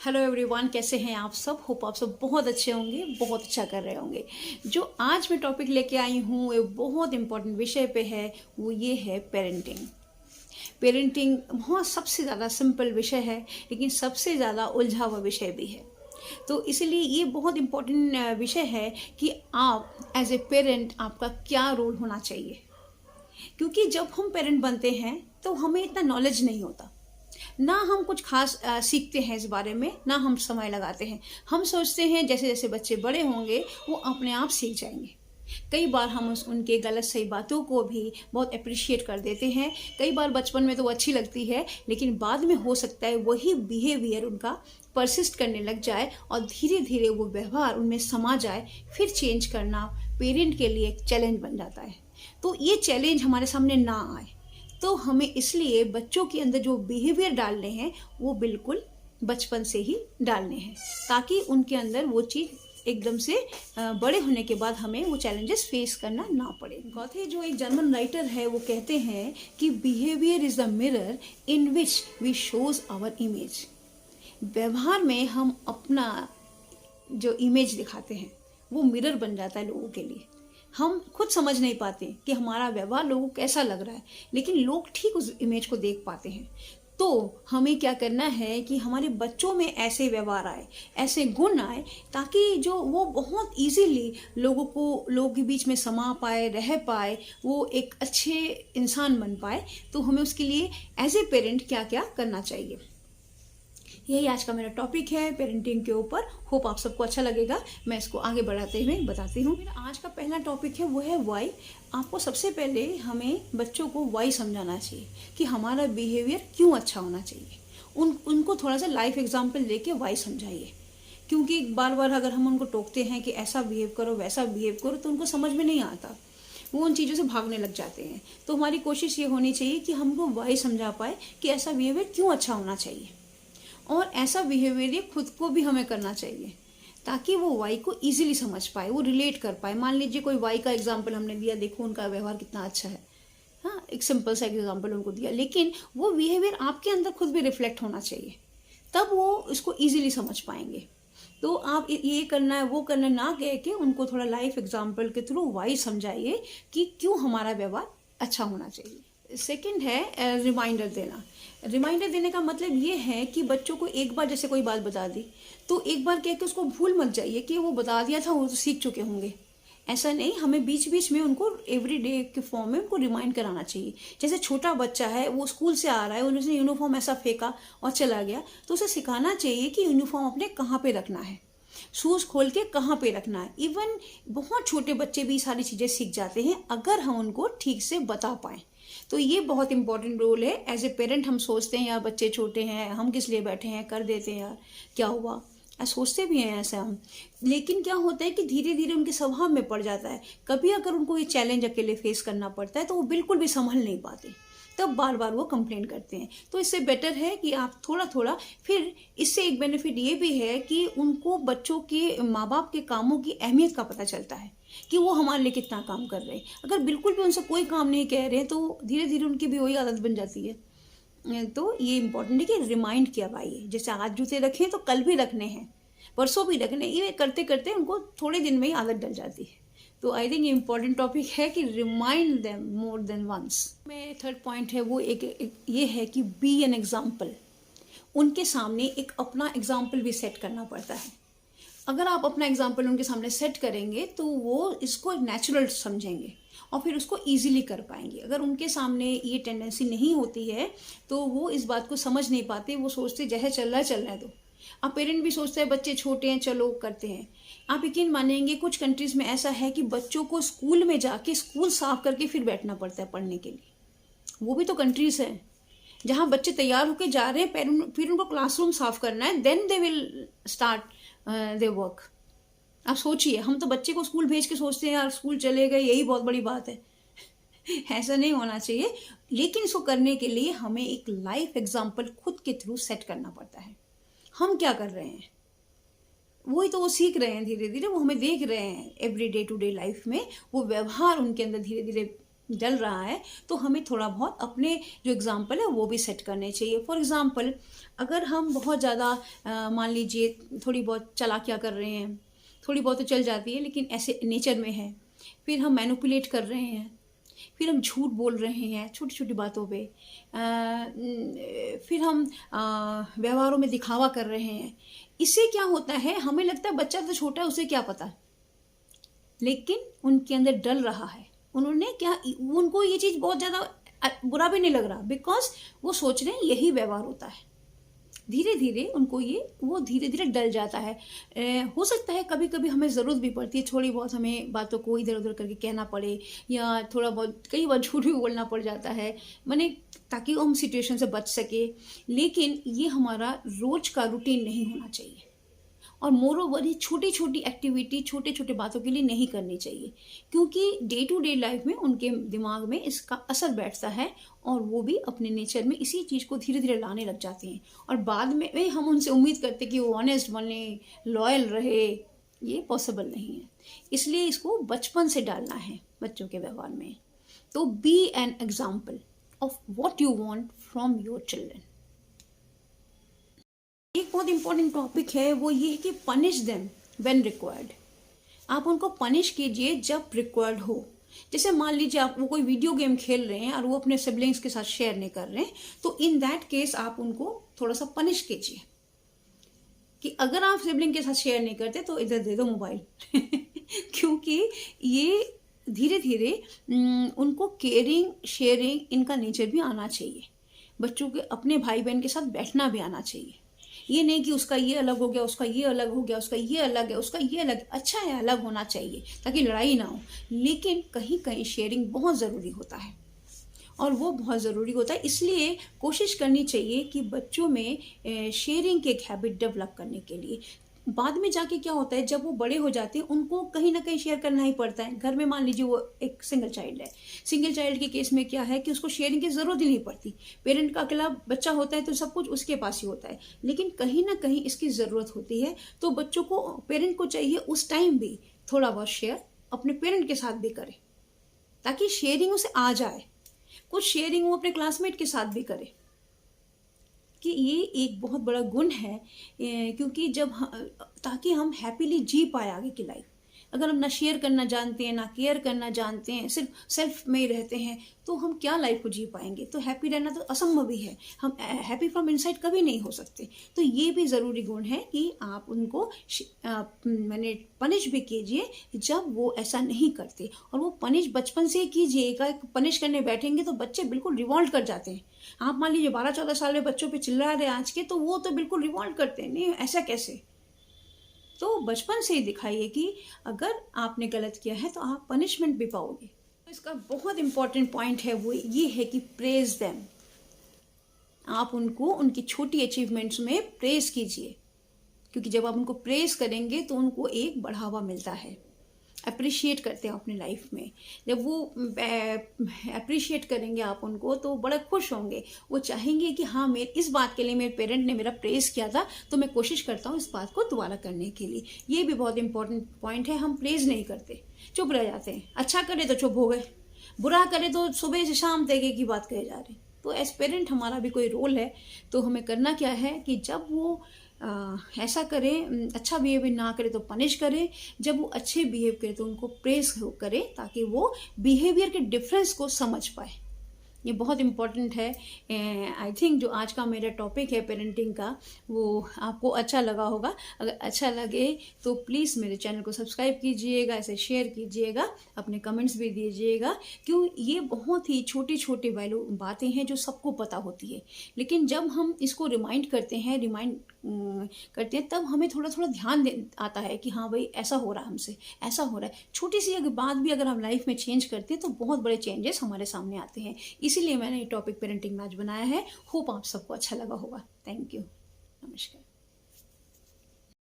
Hello everyone, कैसे हैं आप सब। होप आप सब बहुत अच्छे होंगे, बहुत अच्छा कर रहे होंगे। जो आज मैं टॉपिक लेके आई हूँ एक बहुत इंपॉर्टेंट विषय पे है, वो ये है पेरेंटिंग। पेरेंटिंग बहुत सबसे ज़्यादा सिंपल विषय है, लेकिन सबसे ज़्यादा उलझा हुआ विषय भी है। तो इसलिए ये बहुत इम्पोर्टेंट विषय है कि आप एज ए पेरेंट आपका क्या रोल होना चाहिए। क्योंकि जब हम पेरेंट बनते हैं तो हमें इतना नॉलेज नहीं होता, ना हम कुछ खास सीखते हैं इस बारे में, ना हम समय लगाते हैं। हम सोचते हैं जैसे जैसे बच्चे बड़े होंगे वो अपने आप सीख जाएंगे। कई बार हम उनके गलत सही बातों को भी बहुत अप्रिशिएट कर देते हैं। कई बार बचपन में तो वो अच्छी लगती है, लेकिन बाद में हो सकता है वही बिहेवियर उनका परसिस्ट करने लग जाए और धीरे धीरे वो व्यवहार उनमें समा जाए। फिर चेंज करना पेरेंट के लिए एक चैलेंज बन जाता है। तो ये चैलेंज हमारे सामने ना आए, तो हमें इसलिए बच्चों के अंदर जो बिहेवियर डालने हैं वो बिल्कुल बचपन से ही डालने हैं, ताकि उनके अंदर वो चीज़ एकदम से बड़े होने के बाद हमें वो चैलेंजेस फेस करना ना पड़े। गौथे जो एक जर्मन राइटर है वो कहते हैं कि behaviour is the mirror in which we shows our image. व्यवहार में हम अपना जो इमेज दिखाते हैं वो मिरर बन जाता है लोगों के लिए। हम खुद समझ नहीं पाते कि हमारा व्यवहार लोगों को कैसा लग रहा है, लेकिन लोग ठीक उस इमेज को देख पाते हैं। तो हमें क्या करना है कि हमारे बच्चों में ऐसे व्यवहार आए, ऐसे गुण आए, ताकि जो वो बहुत इजीली लोगों के बीच में समा पाए, रह पाए, वो एक अच्छे इंसान बन पाए। तो हमें उसके लिए एज ए पेरेंट क्या क्या करना चाहिए, यही आज का मेरा टॉपिक है पेरेंटिंग के ऊपर। होप आप सबको अच्छा लगेगा। मैं इसको आगे बढ़ाते हुए बताती हूँ। मेरा आज का पहला टॉपिक है वो है वाई। आपको सबसे पहले हमें बच्चों को वाई समझाना चाहिए कि हमारा बिहेवियर क्यों अच्छा होना चाहिए। उनको थोड़ा सा लाइफ एग्जाम्पल लेके वाई समझाइए। क्योंकि बार बार अगर हम उनको टोकते हैं कि ऐसा बिहेव करो, वैसा बिहेव करो, तो उनको समझ में नहीं आता, वो उन चीज़ों से भागने लग जाते हैं। तो हमारी कोशिश ये होनी चाहिए कि हमको वाई समझा पाए कि ऐसा बिहेवियर क्यों अच्छा होना चाहिए, और ऐसा बिहेवियर खुद को भी हमें करना चाहिए, ताकि वो वाई को इजीली समझ पाए, वो रिलेट कर पाए। मान लीजिए कोई वाई का एग्जाम्पल हमने दिया, देखो उनका व्यवहार कितना अच्छा है, हाँ, एक सिंपल सा एग्जाम्पल उनको दिया, लेकिन वो बिहेवियर आपके अंदर खुद भी रिफ्लेक्ट होना चाहिए, तब वो इसको इजीली समझ पाएंगे। तो आप ये करना है वो करना ना कह के उनको थोड़ा लाइफ एग्जाम्पल के थ्रू वाई समझाइए कि क्यों हमारा व्यवहार अच्छा होना चाहिए। सेकंड है रिमाइंडर देना। रिमाइंडर देने का मतलब ये है कि बच्चों को एक बार जैसे कोई बात बता दी तो एक बार कह के उसको भूल मत जाइए कि वो बता दिया था, वो तो सीख चुके होंगे। ऐसा नहीं, हमें बीच बीच में उनको एवरी डे के फॉर्म में उनको रिमाइंड कराना चाहिए। जैसे छोटा बच्चा है, वो स्कूल से आ रहा है, उसने यूनिफॉर्म ऐसा फेंका और चला गया, तो उसे सिखाना चाहिए कि यूनिफॉर्म अपने कहाँ पे रखना है, शूज खोल के कहाँ पे रखना है। इवन बहुत छोटे बच्चे भी सारी चीजें सीख जाते हैं अगर हम उनको ठीक से बता पाए। तो ये बहुत इंपॉर्टेंट रोल है। एज ए पेरेंट हम सोचते हैं यार बच्चे छोटे हैं, हम किस लिए बैठे हैं, कर देते हैं यार, क्या हुआ, सोचते भी हैं ऐसा हम। लेकिन क्या होता है कि धीरे धीरे उनके स्वभाव में पड़ जाता है। कभी अगर उनको ये चैलेंज अकेले फेस करना पड़ता है तो वो बिल्कुल भी संभल नहीं पाते, तब बार बार वो कंप्लेन करते हैं। तो इससे बेटर है कि आप थोड़ा थोड़ा, फिर इससे एक बेनिफिट ये भी है कि उनको बच्चों के माँ बाप के कामों की अहमियत का पता चलता है कि वो हमारे लिए कितना काम कर रहे हैं। अगर बिल्कुल भी उनसे कोई काम नहीं कह रहे हैं तो धीरे धीरे उनकी भी वही आदत बन जाती है। तो ये इंपॉर्टेंट है कि रिमाइंड किया भाई, जैसे आज जूते रखे तो कल भी रखने हैं, परसों भी रखने, ये करते करते उनको थोड़े दिन में ही आदत डल जाती है। तो आई थिंक ये इंपॉर्टेंट टॉपिक है कि remind them more than once. मेरे थर्ड पॉइंट है वो एक ये है कि बी एन एग्जाम्पल। उनके सामने एक अपना एग्जाम्पल भी सेट करना पड़ता है। अगर आप अपना एग्जाम्पल उनके सामने सेट करेंगे तो वो इसको नेचुरल समझेंगे और फिर उसको इजीली कर पाएंगे। अगर उनके सामने ये टेंडेंसी नहीं होती है तो वो इस बात को समझ नहीं पाते, वो सोचते जैसे चल रहा है दो। अब पेरेंट भी सोचते हैं बच्चे छोटे हैं, चलो करते हैं। आप यकीन मानेंगे कुछ कंट्रीज में ऐसा है कि बच्चों को स्कूल में जाके स्कूल साफ करके फिर बैठना पड़ता है पढ़ने के लिए। वो भी तो कंट्रीज हैं जहाँ बच्चे तैयार होके जा रहे हैं, फिर उनको क्लासरूम साफ करना है, then they will start they work. आप सोचिए, हम तो बच्चे को स्कूल भेज के सोचते हैं यार स्कूल चले गए, यही बहुत बड़ी बात है। ऐसा नहीं होना चाहिए, लेकिन इसको करने के लिए हमें एक लाइफ एग्जाम्पल खुद के थ्रू सेट करना पड़ता है। हम क्या कर रहे हैं वही तो वो सीख रहे हैं धीरे धीरे, वो हमें देख रहे हैं every day to day life में, वो व्यवहार उनके अंदर धीरे धीरे डल रहा है तो हमें थोड़ा बहुत अपने जो एग्जाम्पल है वो भी सेट करने चाहिए। फॉर एग्जाम्पल, अगर हम बहुत ज़्यादा मान लीजिए थोड़ी बहुत चालाकियाँ कर रहे हैं, थोड़ी बहुत तो चल जाती है लेकिन ऐसे नेचर में है, फिर हम मैनिपुलेट कर रहे हैं, फिर हम झूठ बोल रहे हैं छोटी छोटी बातों पे, फिर हम व्यवहारों में दिखावा कर रहे हैं, इससे क्या होता है, हमें लगता है बच्चा तो छोटा है उसे क्या पता, लेकिन उनके अंदर डल रहा है। उन्होंने क्या, उनको ये चीज़ बहुत ज़्यादा बुरा भी नहीं लग रहा, बिकॉज वो सोच रहे हैं यही व्यवहार होता है। धीरे धीरे उनको ये वो धीरे धीरे डल जाता है। हो सकता है कभी कभी हमें ज़रूरत भी पड़ती है, थोड़ी बहुत हमें बातों को इधर उधर करके कहना पड़े, या थोड़ा बहुत कई बार झूठ भी बोलना पड़ जाता है, माने ताकि हम सिचुएशन से बच सके। लेकिन ये हमारा रोज का रूटीन नहीं होना चाहिए, और मोर ओवर ये छोटी छोटी एक्टिविटी छोटे छोटे बातों के लिए नहीं करनी चाहिए, क्योंकि डे टू डे लाइफ में उनके दिमाग में इसका असर बैठता है और वो भी अपने नेचर में इसी चीज़ को धीरे धीरे लाने लग जाते हैं। और बाद में हम उनसे उम्मीद करते कि वो ऑनेस्ट बने, लॉयल रहे, ये पॉसिबल नहीं है। इसलिए इसको बचपन से डालना है बच्चों के व्यवहार में। तो be an example of what you want from your children. एक बहुत इंपॉर्टेंट टॉपिक है वो ये है कि पनिश देम व्हेन रिक्वायर्ड। आप उनको पनिश कीजिए जब रिक्वायर्ड हो। जैसे मान लीजिए आप वो कोई वीडियो गेम खेल रहे हैं और वो अपने सिबलिंग्स के साथ शेयर नहीं कर रहे हैं, तो इन दैट केस आप उनको थोड़ा सा पनिश कीजिए कि अगर आप सिबलिंग के साथ शेयर नहीं करते तो इधर दे दो मोबाइल क्योंकि ये धीरे धीरे उनको केयरिंग शेयरिंग इनका नेचर भी आना चाहिए। बच्चों के अपने भाई बहन के साथ बैठना भी आना चाहिए। ये नहीं कि उसका ये अलग हो गया, उसका ये अलग हो गया, उसका ये अलग है, उसका ये अलग। अच्छा है, अलग होना चाहिए ताकि लड़ाई ना हो, लेकिन कहीं कहीं शेयरिंग बहुत ज़रूरी होता है, और वो बहुत ज़रूरी होता है। इसलिए कोशिश करनी चाहिए कि बच्चों में शेयरिंग की एक हैबिट डेवलप करने के लिए। बाद में जाके क्या होता है, जब वो बड़े हो जाते हैं उनको कहीं ना कहीं शेयर करना ही पड़ता है। घर में मान लीजिए वो एक सिंगल चाइल्ड है, सिंगल चाइल्ड के केस में क्या है कि उसको शेयरिंग की ज़रूरत ही नहीं पड़ती। पेरेंट का अकेला बच्चा होता है तो सब कुछ उसके पास ही होता है, लेकिन कहीं ना कहीं इसकी ज़रूरत होती है। तो बच्चों को, पेरेंट को चाहिए उस टाइम भी थोड़ा बहुत शेयर अपने पेरेंट के साथ भी करे, ताकि शेयरिंग उसे आ जाए। कुछ शेयरिंग वो अपने क्लासमेट के साथ भी करे, कि ये एक बहुत बड़ा गुण है, क्योंकि ताकि हम हैप्पीली जी पाए आगे की लाइफ। अगर हम ना शेयर करना जानते हैं, ना केयर करना जानते हैं, सिर्फ सेल्फ में ही रहते हैं, तो हम क्या लाइफ को जी पाएंगे। तो हैप्पी रहना तो असंभव ही है, हम हैप्पी फ्रॉम इनसाइड कभी नहीं हो सकते। तो ये भी ज़रूरी गुण है कि आप उनको मैंने पनिश भी कीजिए जब वो ऐसा नहीं करते, और वो पनिश बचपन से ही कीजिएगा। पनिश करने बैठेंगे तो बच्चे बिल्कुल रिवॉल्ट कर जाते हैं। आप मान लीजिए 12-14 साल में बच्चों पे चिल्ला रहे हैं आज के, तो वो तो बिल्कुल रिवॉल्ट करते हैं, नहीं ऐसा कैसे। तो बचपन से ही दिखाइए कि अगर आपने गलत किया है तो आप पनिशमेंट भी पाओगे। इसका बहुत इंपॉर्टेंट पॉइंट है वो ये है कि प्रेज देम। आप उनको उनकी छोटी अचीवमेंट्स में प्रेज कीजिए, क्योंकि जब आप उनको प्रेज करेंगे तो उनको एक बढ़ावा मिलता है। अप्रिशिएट करते हैं अपनी लाइफ में, जब वो अप्रिशिएट करेंगे आप उनको तो बड़ा खुश होंगे। वो चाहेंगे कि हाँ, मेरे इस बात के लिए मेरे पेरेंट ने मेरा प्रेज किया था तो मैं कोशिश करता हूँ इस बात को दोबारा करने के लिए। ये भी बहुत इंपॉर्टेंट पॉइंट है। हम प्रेज नहीं करते, चुप रह जाते हैं। अच्छा करे तो चुप हो गए, बुरा करे तो सुबह से शाम तक एक ही बात कहे जा रहे। तो एज पेरेंट हमारा भी कोई रोल है। तो हमें करना क्या है कि जब वो ऐसा करें, अच्छा बिहेव ना करे तो पनिश करें, जब वो अच्छे बिहेव करे तो उनको प्रेज करें, ताकि वो बिहेवियर के डिफरेंस को समझ पाए। ये बहुत इम्पॉर्टेंट है। आई थिंक जो आज का मेरा टॉपिक है पेरेंटिंग का, वो आपको अच्छा लगा होगा। अगर अच्छा लगे तो प्लीज़ मेरे चैनल को सब्सक्राइब कीजिएगा, इसे शेयर कीजिएगा, अपने कमेंट्स भी दीजिएगा। क्यों, ये बहुत ही छोटी छोटी बातें हैं जो सबको पता होती है, लेकिन जब हम इसको रिमाइंड करते हैं तब हमें थोड़ा थोड़ा ध्यान आता है कि हाँ भाई, ऐसा हो रहा है हमसे, ऐसा हो रहा है। छोटी सी अगर बात भी अगर हम लाइफ में चेंज करते हैं तो बहुत बड़े चेंजेस हमारे सामने आते हैं। इसीलिए मैंने ये टॉपिक पेरेंटिंग में आज बनाया है। होप आप सबको अच्छा लगा होगा। थैंक यू, नमस्कार।